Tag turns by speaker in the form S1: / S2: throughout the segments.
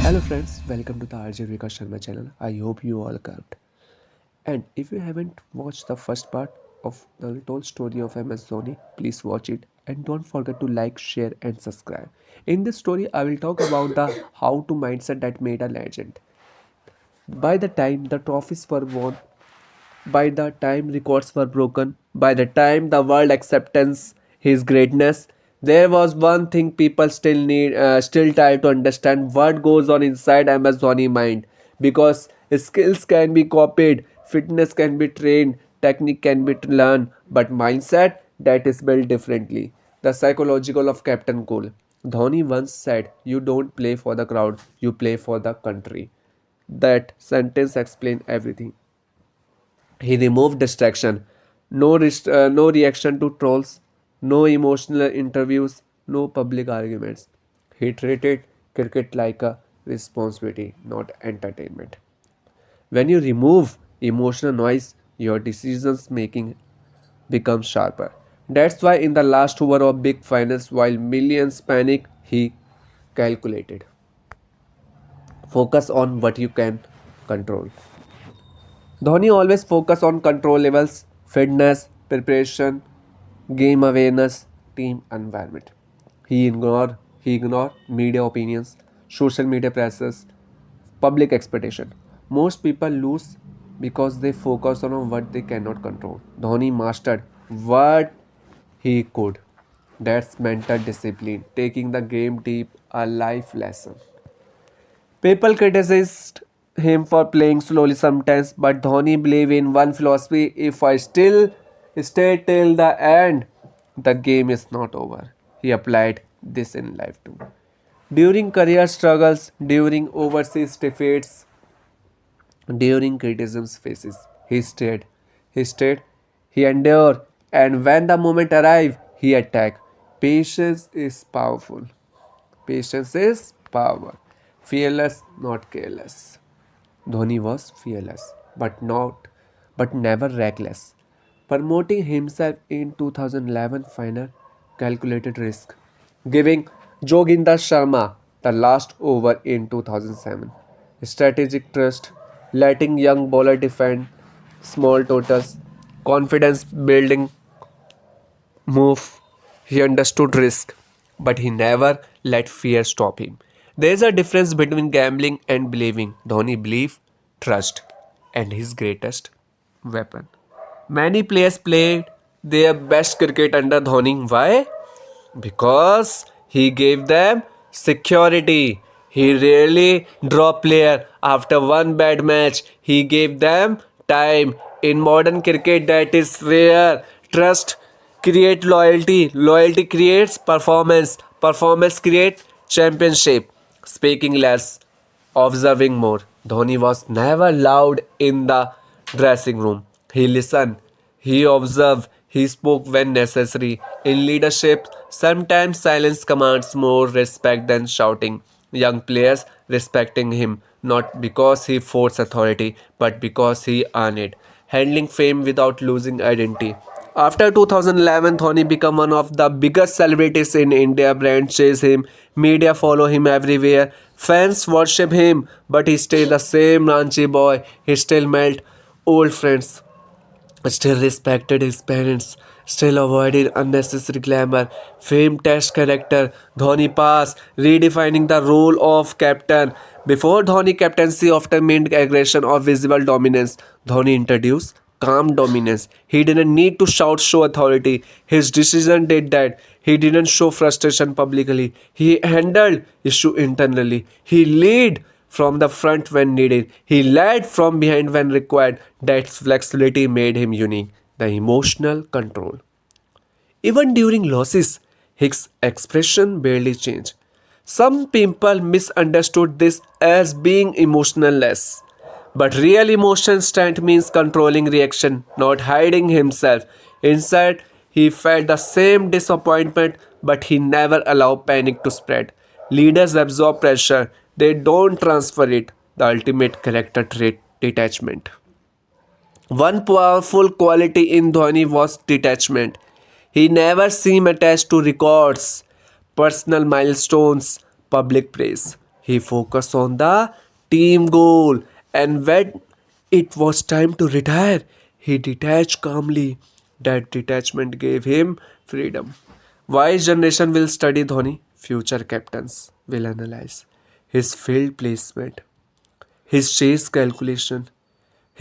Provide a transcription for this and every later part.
S1: Hello friends, welcome to the RJ Rekha Sharma channel. I hope you all kept. And if you haven't watched the first part of the untold story of MS Dhoni, please watch it and don't forget to like, share and subscribe. In this story, I will talk about the how to mindset that made a legend. By the time the trophies were won, by the time records were broken, by the time the world acceptance his greatness, there was one thing people still try to understand what goes on inside MS Dhoni mind. Because skills can be copied, fitness can be trained, technique can be learned, but mindset that is built differently. The psychological of Captain Cool. Dhoni once said, "You don't play for the crowd, you play for the country." That sentence explains everything. He removed distraction. No reaction to trolls, no emotional interviews, no public arguments. He treated cricket like a responsibility, not entertainment. When you remove emotional noise, your decisions making becomes sharper. That's why in the last over of big finals, while millions panic, he calculated. Focus on what you can control. Dhoni always focus on control levels, fitness, preparation, game awareness, team environment. He ignore media opinions, social media presses, public expectation. Most people lose because they focus on what they cannot control. Dhoni mastered what he could. That's mental discipline, taking the game deep, a life lesson. People criticized him for playing slowly sometimes, but Dhoni believed in one philosophy: if I still stay till the end, the game is not over. He applied this in life too. During career struggles, during overseas defeats, during criticism's phases, he stayed, he endured, and when the moment arrived, he attacked. Patience is powerful. Patience is power. Fearless, not careless. Dhoni was fearless, but never reckless. Promoting himself in 2011 final calculated risk, giving Joginder Sharma the last over in 2007. Strategic trust, letting young bowler defend small totals, confidence building move. He understood risk, but he never let fear stop him. There is a difference between gambling and believing. Dhoni believed, trust, and his greatest weapon. Many players played their best cricket under Dhoni. Why? Because he gave them security. He rarely dropped player after one bad match. He gave them time. In modern cricket, that is rare. Trust create loyalty. Loyalty creates performance. Performance creates championship. Speaking less, observing more. Dhoni was never loud in the dressing room. He listened, he observed, he spoke when necessary. In leadership, sometimes silence commands more respect than shouting. Young players respecting him not because he forced authority, but because he earned it. Handling fame without losing identity. After 2011, Dhoni became one of the biggest celebrities in India. Brands chase him, media follow him everywhere, fans worship him, but he stayed the same Ranchi boy. He still met old friends, still respected his parents, still avoided unnecessary glamour. Fame test character, Dhoni pass, redefining the role of captain. Before Dhoni captaincy often meant aggression or visible dominance. Dhoni introduced calm dominance. He didn't need to show authority. His decision did that. He didn't show frustration publicly. He handled issue internally. He lead from the front when needed. He led from behind when required. That flexibility made him unique. The emotional control. Even during losses, his expression barely changed. Some people misunderstood this as being emotionless. But real emotion strength means controlling reaction, not hiding himself. Inside, he felt the same disappointment, but he never allowed panic to spread. Leaders absorb pressure, they don't transfer it. The ultimate character trait detachment. One powerful quality in Dhoni was detachment. He never seemed attached to records, personal milestones, public praise. He focused on the team goal, and when it was time to retire, he detached calmly. That detachment gave him freedom. Wise generation will study Dhoni. Future captains will analyze his field placement, his chase calculation,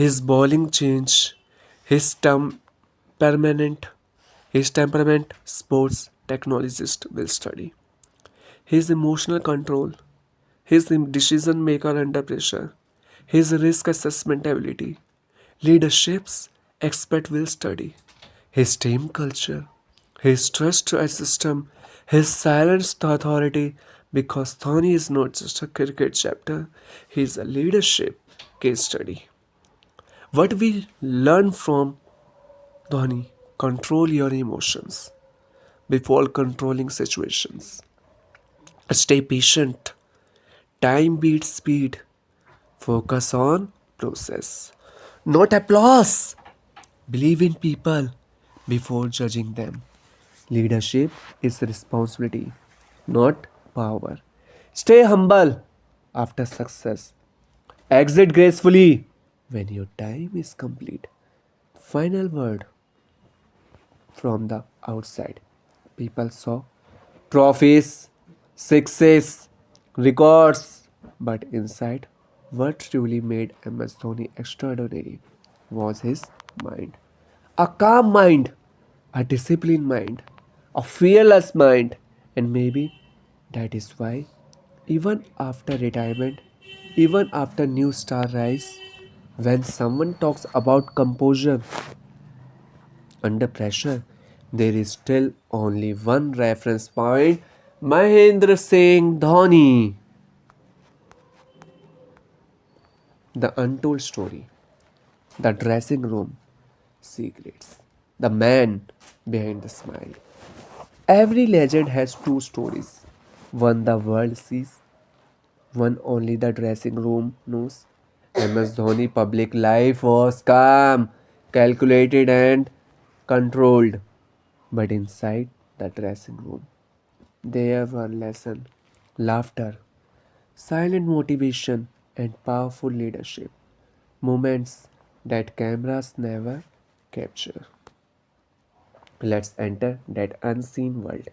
S1: his bowling change, his temperament, his temperament. Sports technologist will study his emotional control, his decision maker under pressure, his risk assessment ability. Leadership's expert will study his team culture, his trust system, his silenced authority, because Dhoni is not just a cricket chapter, he is a leadership case study. What we learn from Dhoni: control your emotions before controlling situations. Stay patient. Time beats speed. Focus on process, not applause. Believe in people before judging them. Leadership is responsibility, not power. Stay humble after success. Exit gracefully when your time is complete. Final word from the outside. People saw trophies, success, records, but inside, what truly made MS Dhoni extraordinary was his mind. A calm mind, a disciplined mind, a fearless mind, and maybe that is why, even after retirement, even after new star rise, when someone talks about composure under pressure, there is still only one reference point: Mahendra Singh Dhoni. The untold story, the dressing room secrets, the man behind the smile. Every legend has two stories. One the world sees, one only the dressing room knows. MS Dhoni public life was calm, calculated and controlled. But inside the dressing room, there were lessons, laughter, silent motivation, and powerful leadership. Moments that cameras never capture. Let's enter that unseen world.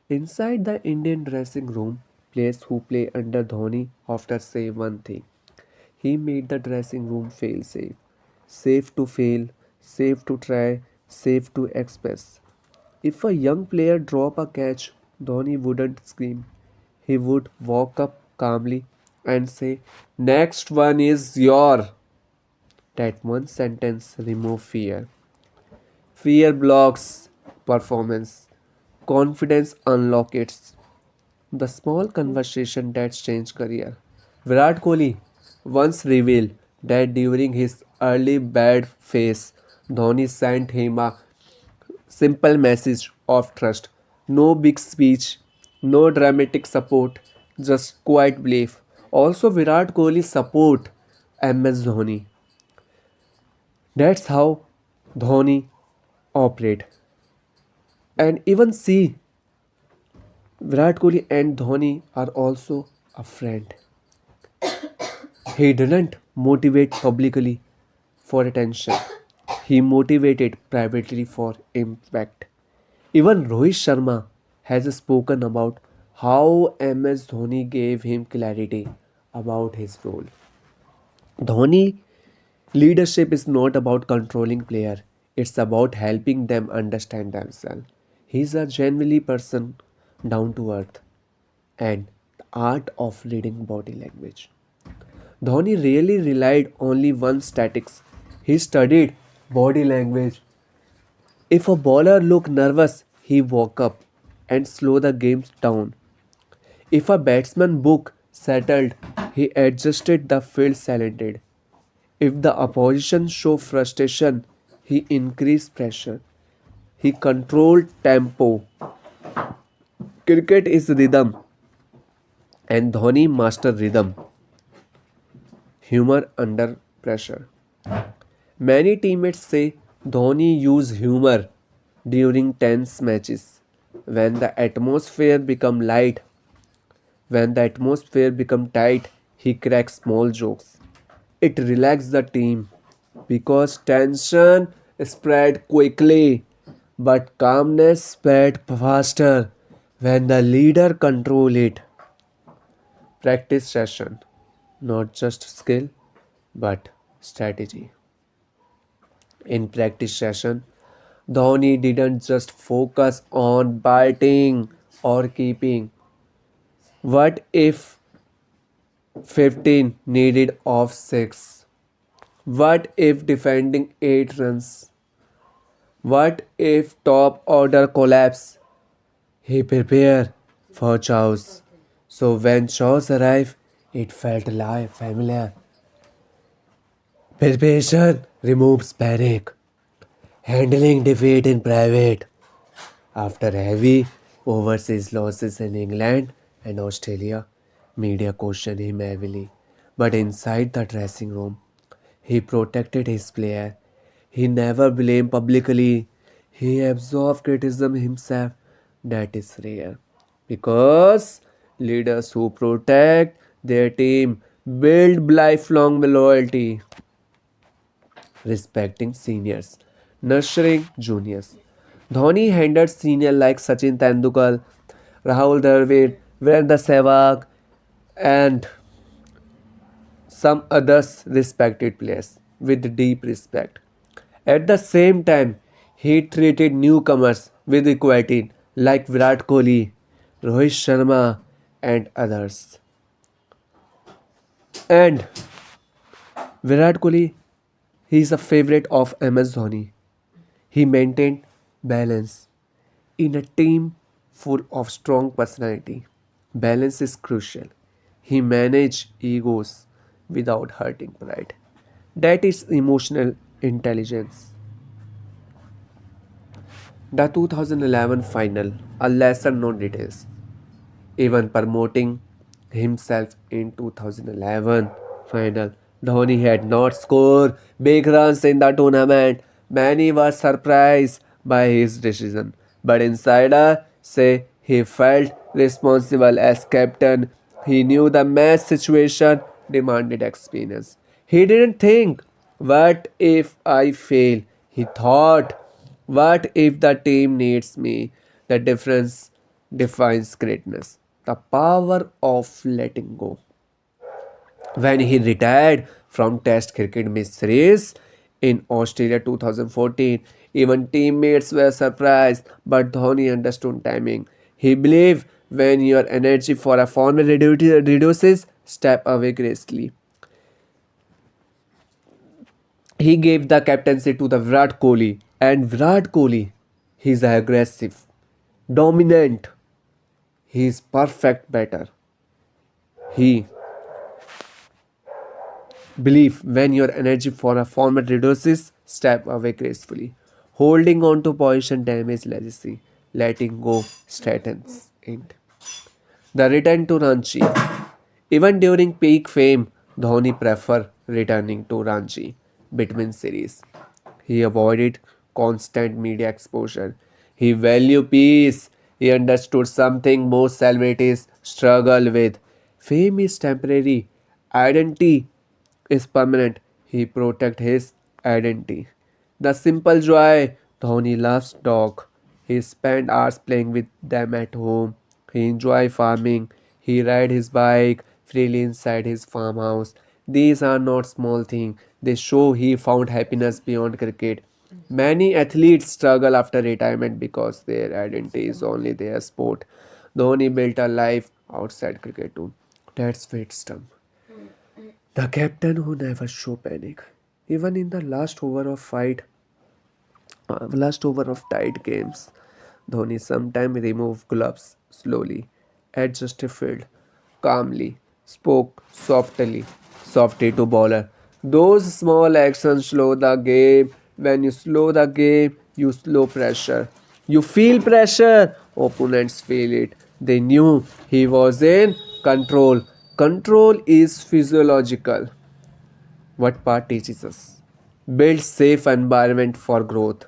S1: Inside the Indian dressing room, players who play under Dhoni often say one thing: he made the dressing room feel safe. Safe to fail, safe to try, safe to express. If a young player drop a catch, Dhoni wouldn't scream. He would walk up calmly and say, "Next one is your." That one sentence removes fear. Fear blocks performance. Confidence unlocks it. The small conversation that changed career. Virat Kohli once revealed that during his early bad phase, Dhoni sent him a simple message of trust. No big speech, no dramatic support, just quiet belief. Also, Virat Kohli support MS Dhoni. That's how Dhoni operate. And even see, Virat Kohli and Dhoni are also a friend. He didn't motivate publicly for attention. He motivated privately for impact. Even Rohit Sharma has spoken about how MS Dhoni gave him clarity about his role. Dhoni leadership is not about controlling player. It's about helping them understand themselves. He's a genuinely person down to earth and the art of reading body language. Dhoni really relied only one statics. He studied body language. If a bowler looked nervous, he woke up and slow the game down. If a batsman looked settled, he adjusted the field silently. If the opposition showed frustration, he increased pressure. He controlled tempo. Cricket is rhythm, and Dhoni mastered rhythm. Humor under pressure. Many teammates say Dhoni used humor during tense matches. When the atmosphere became light, When the atmosphere becomes tight, he cracks small jokes. It relaxes the team because tension spread quickly, but calmness spread faster when the leader control it. Practice session, not just skill, but strategy. In practice session, Dhoni didn't just focus on batting or keeping. What if 15 needed off 6? What if defending 8 runs? What if top order collapse? He prepared for chaos. So when chaos arrived, it felt alive, familiar. Preparation removes panic. Handling defeat in private. After heavy overseas losses in England and Australia, media questioned him heavily. But inside the dressing room, he protected his player. He never blamed publicly. He absorbed criticism himself. That is rare. Because leaders who protect their team build lifelong loyalty, respecting seniors, nurturing juniors. Dhoni handled seniors like Sachin Tendulkar, Rahul Dravid, Virendra Sehwag, and some others respected players with deep respect. At the same time, he treated newcomers with equity like Virat Kohli, Rohit Sharma, and others. And Virat Kohli, he is a favorite of MS Dhoni. He maintained balance in a team full of strong personality. Balance is crucial. He managed egos without hurting pride. That is emotional intelligence. The 2011 final, a lesser known details. Even promoting himself in 2011 final, Dhoni had not scored big runs in the tournament. Many were surprised by his decision, but insider say he felt responsible as captain. He knew the match situation demanded experience. He didn't think, what if I fail? He thought, what if the team needs me? The difference defines greatness. The power of letting go. When he retired from Test cricket match series in Australia 2014, even teammates were surprised, but Dhoni understood timing. He believed when your energy for a format reduces, step away gracefully. He gave the captaincy to the Virat Kohli, and Virat Kohli, he's aggressive, dominant, he's perfect batter. He believe when your energy for a format reduces, step away gracefully. Holding on to position damage legacy. Letting go straightens it. The return to Ranchi. Even during peak fame, Dhoni preferred returning to Ranchi between series. He avoided constant media exposure. He valued peace. He understood something most celebrities struggle with. Fame is temporary. Identity is permanent. He protect his identity. The simple joy. Dhoni loves dog. He spent hours playing with them at home. He enjoy farming. He ride his bike freely inside his farmhouse. These are not small things. They show he found happiness beyond cricket. Many athletes struggle after retirement because their identity is only their sport. Dhoni built a life outside cricket too. That's wisdom. The captain who never show panic. Even in the last over of tight games, Dhoni sometimes removed gloves slowly, adjusted field calmly, spoke softly to bowler. Those small actions slow the game. When you slow the game, you slow pressure. You feel pressure, opponents feel it. They knew he was in control. Control is physiological. What part teaches us? Build safe environment for growth.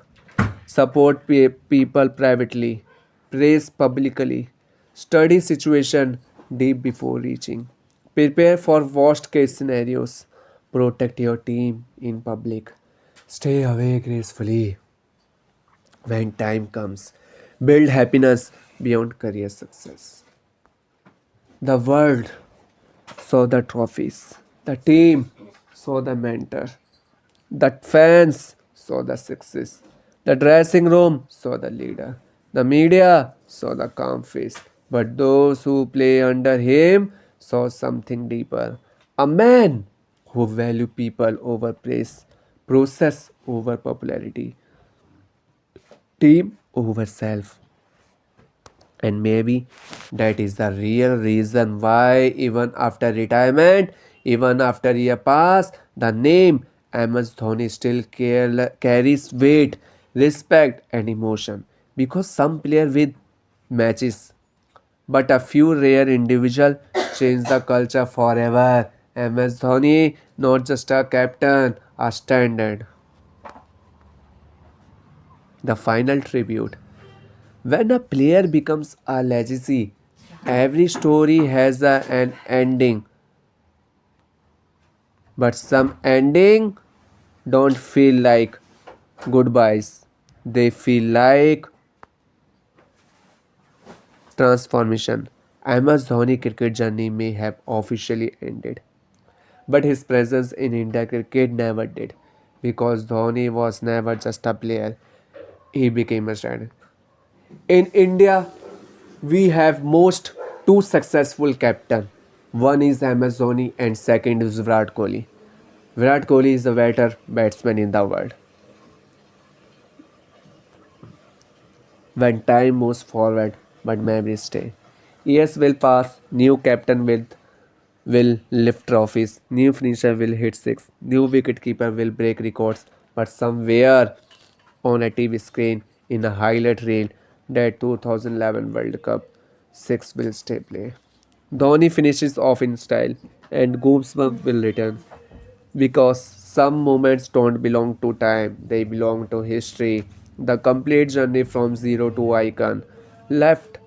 S1: Support people privately. Praise publicly. Study situation. deep before reaching. Prepare for worst case scenarios. Protect your team in public. Stay away gracefully when time comes. Build happiness beyond career success. The world saw the trophies. The team saw the mentor. The fans saw the success. The dressing room saw the leader. The media saw the calm face. But those who play under him saw something deeper. A man who value people over praise, process over popularity, team over self. And maybe that is the real reason why, even after retirement, even after a year pass, the name MS Dhoni still carries weight, respect, and emotion. Because some player with matches, but a few rare individual change the culture forever. MS Dhoni, not just a captain, a standard. The final tribute. When a player becomes a legacy, every story has an ending, but some ending don't feel like goodbyes. They feel like transformation. MS Dhoni cricket journey may have officially ended, but his presence in India cricket never did, because Dhoni was never just a player. He became a standard. In India, we have most two successful captain. One is MS Dhoni and second is Virat Kohli. Virat Kohli is the better batsman in the world. When time moves forward, but memories stay. Years will pass, new captain will lift trophies, new finisher will hit six, new wicketkeeper will break records, but somewhere on a TV screen in a highlight reel, that 2011 World Cup 6 will stay play. Dhoni finishes off in style and Goosebumps will return because some moments don't belong to time, they belong to history. The complete journey from zero to icon. Left,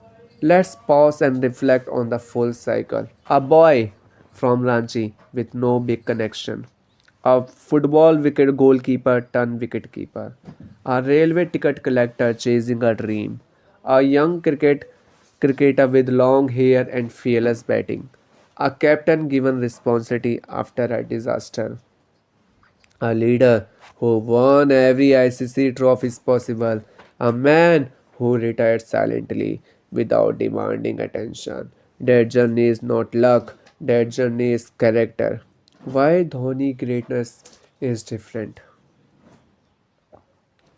S1: let's pause and reflect on the full cycle. A boy from Ranchi with no big connection. A football wicket goalkeeper turned wicketkeeper. A railway ticket collector chasing a dream. A young cricketer with long hair and fearless batting. A captain given responsibility after a disaster. A leader who won every ICC trophies possible, a man who retired silently without demanding attention. That journey is not luck, that journey is character. Why Dhoni greatness is different?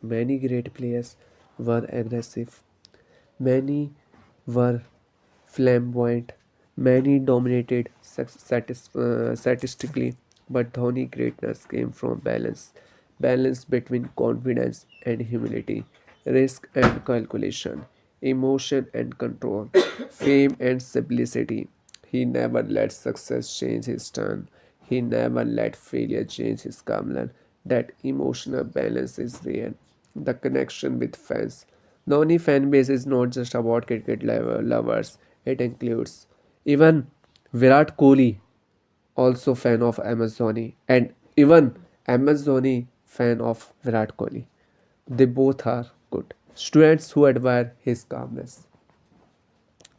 S1: Many great players were aggressive, many were flamboyant, many dominated statistically, but Dhoni greatness came from balance. Balance between confidence and humility, risk and calculation, emotion and control, fame and simplicity. He never let success change his turn. He never let failure change his calmness. That emotional balance is rare. The connection with fans. Dhoni fan base is not just about cricket lovers. It includes even Virat Kohli, also fan of MS Dhoni, and even MS Dhoni fan of Virat Kohli. They both are good. Students who admire his calmness,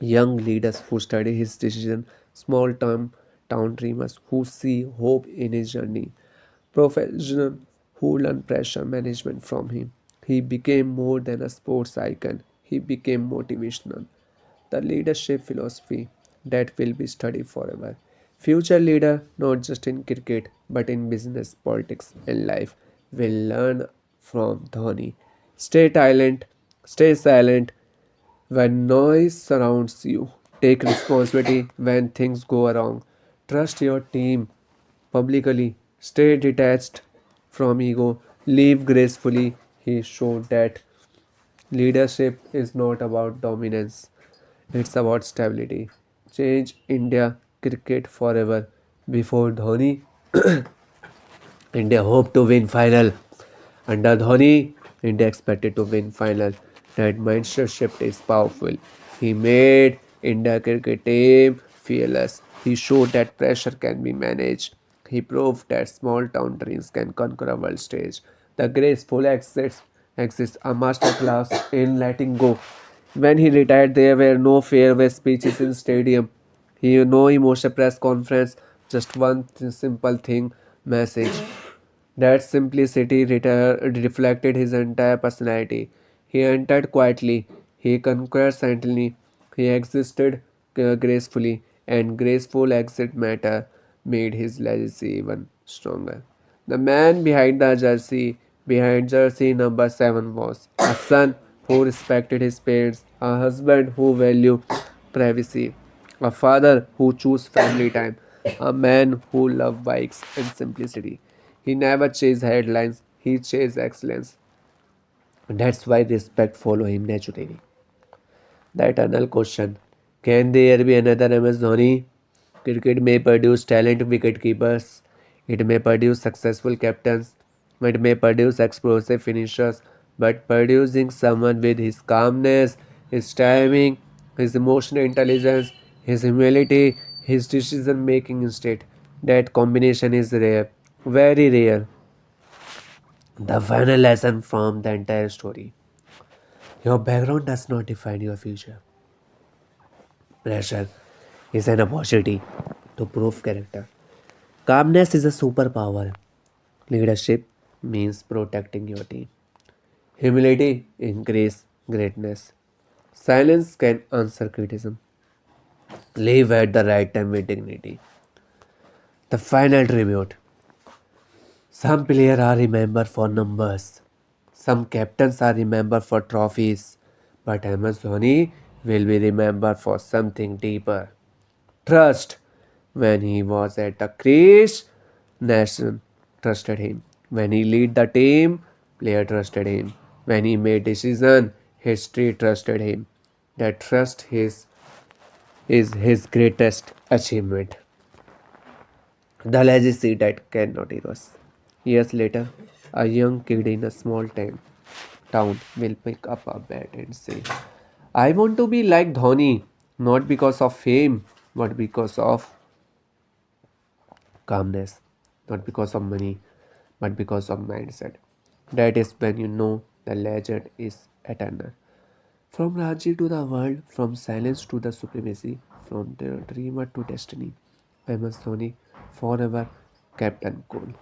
S1: young leaders who study his decision, small town dreamers who see hope in his journey, professionals who learn pressure management from him. He became more than a sports icon, he became motivational. The leadership philosophy that will be studied forever. Future leader, not just in cricket but in business, politics, and life, will learn from Dhoni. Stay silent, when noise surrounds you, take responsibility when things go wrong. Trust your team publicly. Stay detached from ego. Live gracefully. He showed that leadership is not about dominance, it's about stability. Change India cricket forever. Before Dhoni, India hoped to win final. Under Dhoni, India expected to win final. That mindset shift is powerful. He made India cricket team fearless. He showed that pressure can be managed. He proved that small town dreams can conquer a world stage. The graceful exits a masterclass in letting go. When he retired, there were no farewell speeches in stadium. He no emotional press conference. Just one simple thing message. That simplicity reflected his entire personality. He entered quietly, he conquered silently, he existed gracefully, and graceful exit matter made his legacy even stronger. The man behind jersey number 7 was a son who respected his parents, a husband who valued privacy, a father who chose family time, a man who loved bikes and simplicity. He never chased headlines, he chased excellence. That's why respect follow him naturally. The eternal question, can there be another MS Dhoni? Cricket may produce talent wicket keepers, it may produce successful captains, it may produce explosive finishers, but producing someone with his calmness, his timing, his emotional intelligence, his humility, his decision making instinct, that combination is rare, very rare. The final lesson from the entire story. Your background does not define your future. Pressure is an opportunity to prove character. Calmness is a superpower. Leadership means protecting your team. Humility increases greatness. Silence can answer criticism. Leave at the right time with dignity. The final tribute. Some players are remembered for numbers. Some captains are remembered for trophies. But MS Dhoni will be remembered for something deeper. Trust. When he was at the crease, nation trusted him. When he lead the team, player trusted him. When he made decision, history trusted him. That trust is his greatest achievement. The legacy that cannot erase. Years later, a young kid in a small town will pick up a bat and say, I want to be like Dhoni, not because of fame, but because of calmness, not because of money, but because of mindset. That is when you know the legend is eternal. From Raji to the world, from silence to the supremacy, from the dreamer to destiny. MS Dhoni, forever Captain Cool.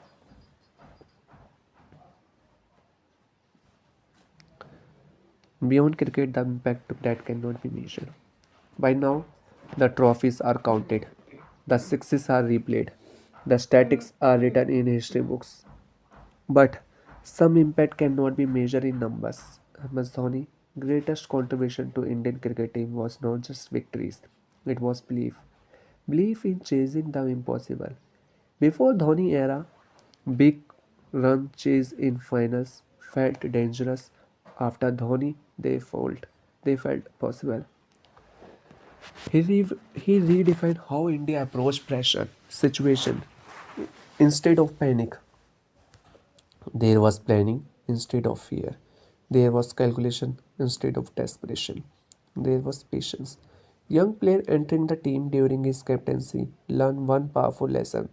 S1: Beyond cricket, the impact of that cannot be measured. By now, the trophies are counted, the sixes are replayed, the statics are written in history books. But some impact cannot be measured in numbers. MS Dhoni's greatest contribution to Indian cricket team was not just victories, it was belief. Belief in chasing the impossible. Before Dhoni era, big run chase in finals felt dangerous. After Dhoni, they felt possible. He redefined how India approached pressure situation. Instead of panic, there was planning instead of fear. There was calculation instead of desperation. There was patience. Young player entering the team during his captaincy learned one powerful lesson.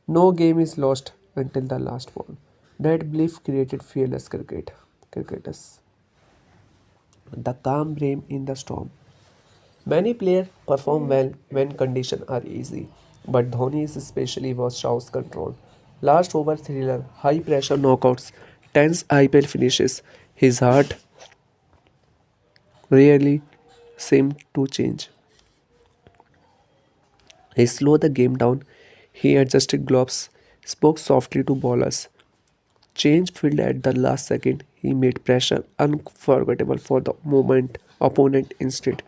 S1: No game is lost until the last ball. That belief created fearless cricketers. The calm brain in the storm. Many players perform well when conditions are easy, but Dhoni's especially was shows control. Last over thriller, high pressure knockouts, tense IPL finishes. His heart rarely seemed to change. He slowed the game down. He adjusted gloves, spoke softly to bowlers, changed field at the last second. He made pressure unforgettable for the moment opponent instead.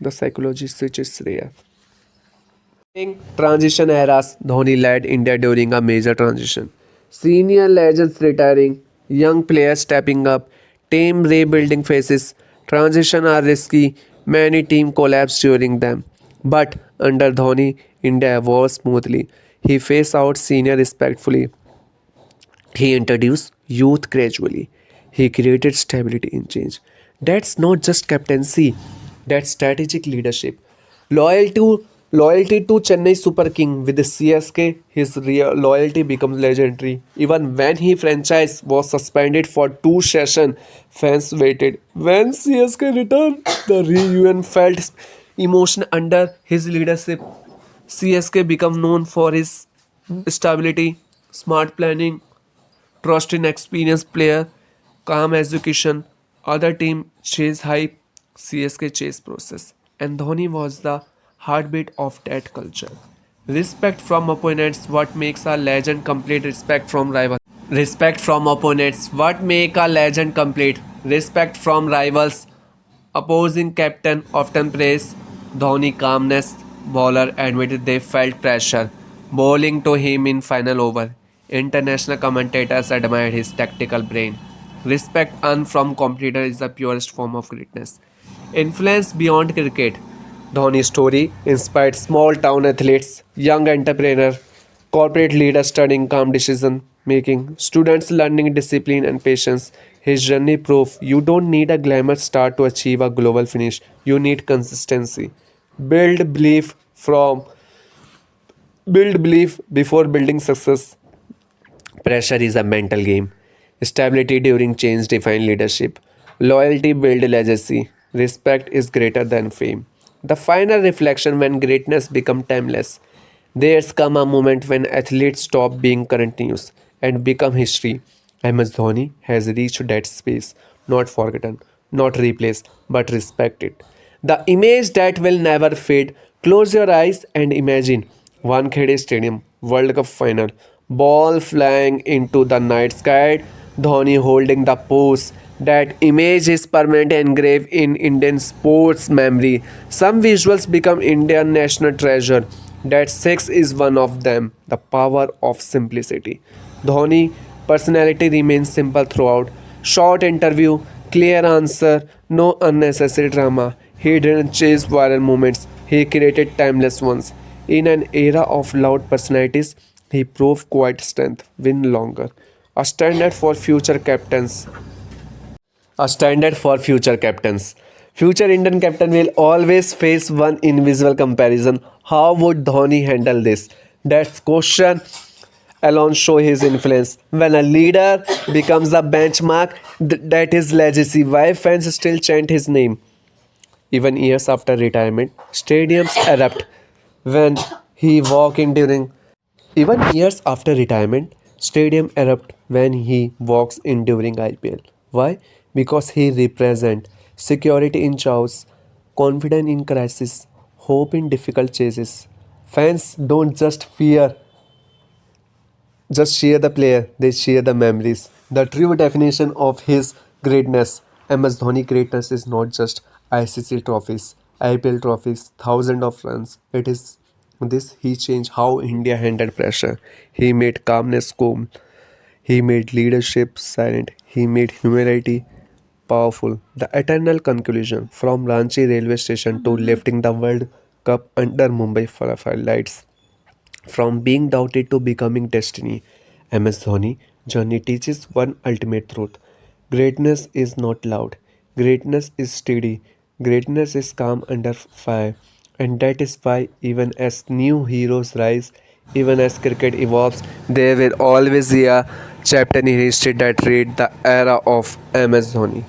S1: The psychology switch is rare. In transition eras, Dhoni led India during a major transition. Senior legends retiring, young players stepping up, team rebuilding phases. Transition are risky, many teams collapse during them. But under Dhoni, India evolved smoothly. He phased out senior respectfully. He introduced youth gradually. He created stability in change. That's not just captaincy, that's strategic leadership. Loyal to Loyalty to Chennai Super King with the CSK, his real loyalty becomes legendary. Even when he franchise was suspended for 2 sessions, fans waited. When CSK returned, the reunion felt emotion under his leadership. CSK became known for his stability, smart planning, trust in experienced player, calm execution. Other team chase hype, CSK chase process. And Dhoni was the heartbeat of that culture. Respect from opponents, what makes a legend complete. Respect from rivals. Respect from opponents, what make a legend complete. Respect from rivals. Opposing captain often praised Dhoni calmness. Bowler admitted they felt pressure bowling to him in final over. International commentators admired his tactical brain. Respect earned from competitor is the purest form of greatness. Influence beyond cricket. Dhoni's story inspired small town athletes, young entrepreneurs, corporate leaders studying calm decision making, students learning discipline and patience. His journey proved you don't need a glamour start to achieve a global finish. You need consistency. Build belief from build belief before building success. Pressure is a mental game. Stability during change defines leadership. Loyalty builds legacy. Respect is greater than fame. The final reflection when greatness becomes timeless. There's come a moment when athletes stop being continuous and become history. MS Dhoni has reached that space, not forgotten, not replaced, but respected. The image that will never fade. Close your eyes and imagine Wankhede Stadium, World Cup final, ball flying into the night sky, Dhoni holding the pose. That image is permanently engraved in Indian sports memory. Some visuals become Indian national treasure. That six is one of them. The power of simplicity. Dhoni personality remains simple throughout. Short interview, clear answer, no unnecessary drama. He didn't chase viral moments. He created timeless ones. In an era of loud personalities, he proved quiet strength, win longer. A standard for future captains. A standard for future captains. Future Indian captain will always face one invisible comparison. How would Dhoni handle this? That question alone show his influence. When a leader becomes a benchmark, that is legacy. Why fans still chant his name? Even years after retirement, stadiums erupt when he walk in during even years after retirement, stadium erupt when he walks in during IPL. Why? Because he represents security in chaos, confidence in crisis, hope in difficult chases. Fans don't just cheer the player, they cheer the memories. The true definition of his greatness, MS Dhoni greatness is not just ICC trophies, IPL trophies, thousands of runs. It is this he changed how India handled pressure. He made calmness calm. He made leadership silent. He made humility powerful. The eternal conclusion from Ranchi railway station to lifting the World Cup under Mumbai lights. From being doubted to becoming destiny, MS Dhoni journey teaches one ultimate truth. Greatness is not loud. Greatness is steady. Greatness is calm under fire. And that is why even as new heroes rise, even as cricket evolves, there will always be a chapter in history that read the era of MS Dhoni.